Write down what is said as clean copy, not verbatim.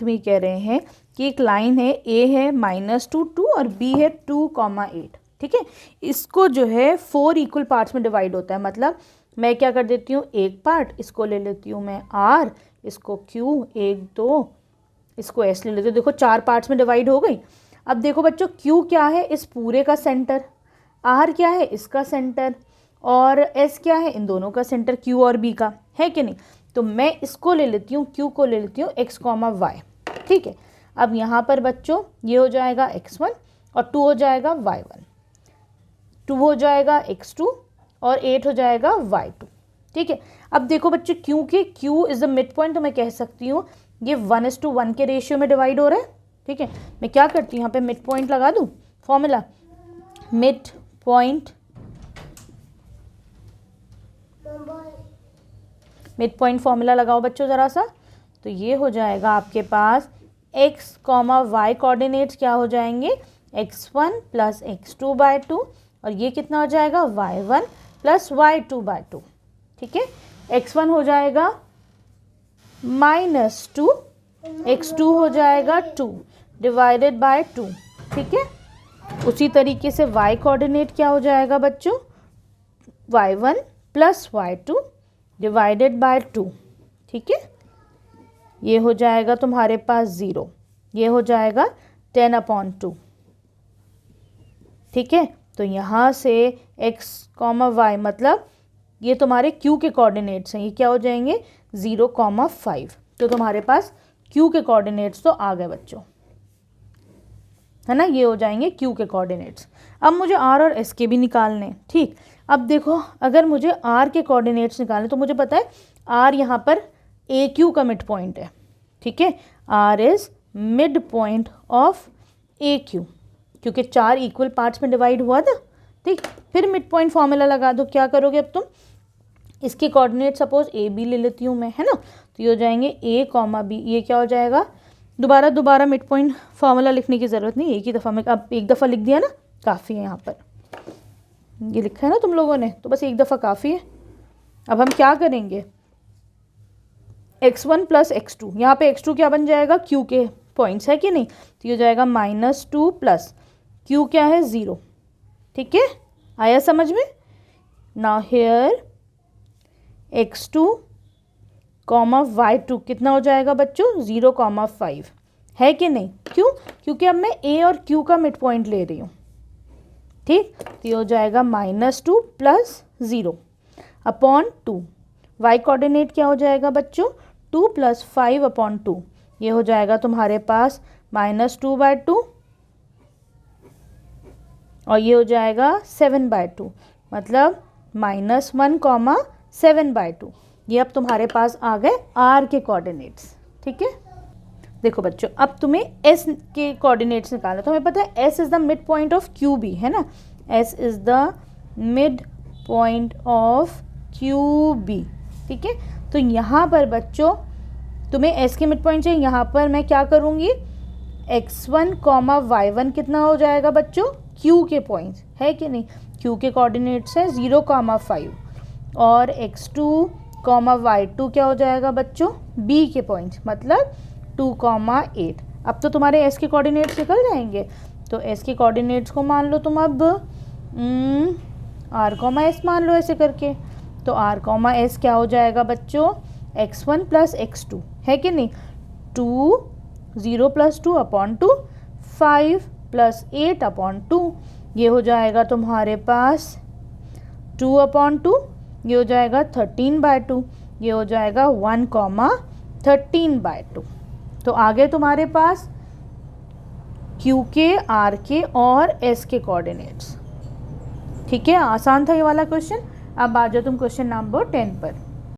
में कह रहे हैं कि एक लाइन है, ए है -2 और बी है 2,8, ठीक है। इसको जो है 4 इक्वल पार्ट्स में डिवाइड होता है। मतलब मैं क्या कर देती हूँ, एक पार्ट इसको ले लेती हूँ मैं आर, इसको क्यू, 1 2, इसको एस ले लेती हूँ। देखो 4 पार्ट्स में डिवाइड हो गई। अब देखो बच्चों, क्यू क्या है, इस पूरे का सेंटर, आर क्या है, इसका सेंटर, और एस क्या है, इन दोनों का सेंटर, क्यू और बी का, है कि नहीं। तो मैं इसको ले लेती हूँ, क्यू को ले लेती हूँ x, y, ठीक है। अब यहाँ पर बच्चों ये हो जाएगा x1 और 2 हो जाएगा y1, 2 हो जाएगा x2 और 8 हो जाएगा y2, ठीक है। अब देखो बच्चों, क्योंकि q is the mid point, तो मैं कह सकती हूँ ये 1:1 के रेशियो में डिवाइड हो रहा है, ठीक है। मैं क्या करती हूँ, यहाँ पे मिड पॉइंट लगा दूँ, फॉर्मूला मिड पॉइंट फॉर्मूला लगाओ बच्चों ज़रा सा। तो ये हो जाएगा आपके पास x, y कोऑर्डिनेट्स क्या हो जाएंगे, x1 + x2/2 और ये कितना हो जाएगा, y1 + y2/2, ठीक है। x1 हो जाएगा -2, x2 हो जाएगा 2 डिवाइडेड बाय 2, ठीक है। उसी तरीके से y कोऑर्डिनेट क्या हो जाएगा बच्चों, y1 + y2 डिवाइडेड बाय 2, ठीक है। ये हो जाएगा तुम्हारे पास 0, ये हो जाएगा 10/2, ठीक है। तो यहाँ से x, y मतलब ये तुम्हारे q के कोऑर्डिनेट्स हैं, ये क्या हो जाएंगे 0,5। तो तुम्हारे पास q के कोऑर्डिनेट्स तो आ गए बच्चों, है ना, ये हो जाएंगे q के कोऑर्डिनेट्स। अब मुझे r और s के भी निकालने, ठीक। अब देखो, अगर मुझे r के कोऑर्डिनेट्स निकालने तो मुझे पता है r यहाँ पर AQ का मिड पॉइंट है, ठीक है। r is mid point of AQ, क्योंकि 4 इक्वल पार्ट्स में डिवाइड हुआ था, ठीक। फिर मिड पॉइंट फॉर्मूला लगा दो। क्या करोगे अब तुम, इसके कोऑर्डिनेट सपोज AB ले लेती हूँ मैं, है ना। तो ये हो जाएंगे A, B, ये क्या हो जाएगा, दोबारा मिड पॉइंट फार्मूला लिखने की ज़रूरत नहीं, एक ही दफ़ा में, अब एक दफ़ा लिख दिया ना, काफ़ी है। यहाँ पर ये लिखा है ना तुम लोगों ने, तो बस एक दफ़ा काफ़ी है। अब हम क्या करेंगे, x1 + x2, यहाँ पे x2 क्या बन जाएगा, q के पॉइंट्स है कि नहीं। तो ये हो जाएगा -2 प्लस q क्या है 0, ठीक है, आया समझ में। नाउ हियर x2, y2 कितना हो जाएगा बच्चों, 0,5, है कि नहीं। क्यों, क्योंकि अब मैं a और q का मिड पॉइंट ले रही हूँ, ठीक। तो ये हो जाएगा -2 + 0/2, y कोऑर्डिनेट क्या हो जाएगा बच्चों, 2 + 5/2, ये हो जाएगा तुम्हारे पास -2/2 और ये हो जाएगा 7/2, मतलब -1,7/2। ये अब तुम्हारे पास आ गए r के कोऑर्डिनेट्स, ठीक है। देखो बच्चों, अब तुम्हें s के कोऑर्डिनेट्स निकालना, तो हमें पता है s is the mid point of QB, है ना, s is the mid point of QB, ठीक है। तो यहाँ पर बच्चों तुम्हें s के मिड पॉइंट चाहिए, यहाँ पर मैं क्या करूँगी, x1, y1 कितना हो जाएगा बच्चों, q के पॉइंट्स, है कि नहीं। q के कोऑर्डिनेट्स है 0,5 और x2, y2 क्या हो जाएगा बच्चों, b के पॉइंट्स, मतलब 2,8। अब तो तुम्हारे s के कोऑर्डिनेट्स निकल जाएंगे। तो s के कोऑर्डिनेट्स को मान लो तुम अब r, s मान लो ऐसे करके। तो r, s क्या हो जाएगा बच्चों, x1 + x2, है कि नहीं, 2, 0 + 2/2, 5 + 8/2, ये हो जाएगा तुम्हारे पास 2/2, ये हो जाएगा 13/2, ये हो जाएगा 1,13/2। तो आगे तुम्हारे पास Q के, R के और S के कोऑर्डिनेट्स, ठीक है। आसान था ये वाला क्वेश्चन। अब आ जाओ तुम क्वेश्चन नंबर 10 पर।